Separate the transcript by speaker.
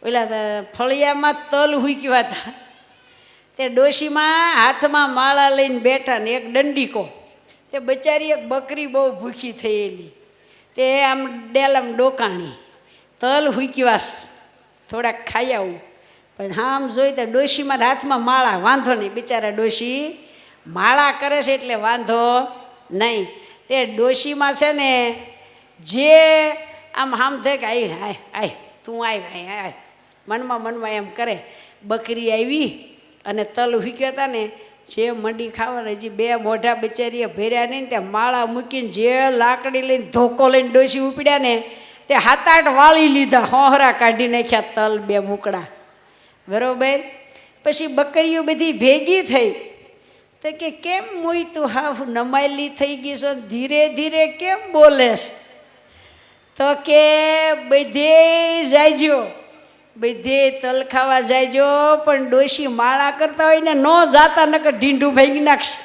Speaker 1: ઓલા ફળિયામાં તલ હુંક્યા હતા. તે ડોશીમાં હાથમાં માળા લઈને બેઠા ને એક દંડીકો. તે બચારી એક બકરી બહુ ભૂખી થયેલી, તે આમ ડેલામ ડોકાણી તલ હુંક્યાસ થોડાક ખાઈ આવું. પણ હા આમ જોઈ તો ડોશીમાં હાથમાં માળા, વાંધો નહીં, બિચારા ડોશી માળા કરે છે એટલે વાંધો નહીં. તે ડોશીમાં છે ને જે આમ થાય કે આય હાય આય તું આય આય આય મનમાં એમ કરે. બકરી આવી અને તલ હુંક્યા હતા ને, જે મંડી ખાવા, હજી બે મોઢા બિચારીએ ભર્યા નહીં, ત્યાં માળા મૂકીને જે લાકડી લઈને ધોકો લઈને ડોશી ઉપડ્યા ને, તે 7-8 વાળી લીધા, હોહરા કાઢી નાખ્યા તલ બે મુકડા. બરોબર. પછી બકરીઓ બધી ભેગી થઈ તો કે કેમ મોઈ તું હાફ નમાયેલી થઈ ગઈ છો, ધીરે ધીરે કેમ બોલેશ? તો કે બધે જાયજો, બધે તલ ખાવા જાયજો, પણ ડોશી માળા કરતા હોય ને ન જાતા, નકર ઢીંઢું ભાંગી નાખશે.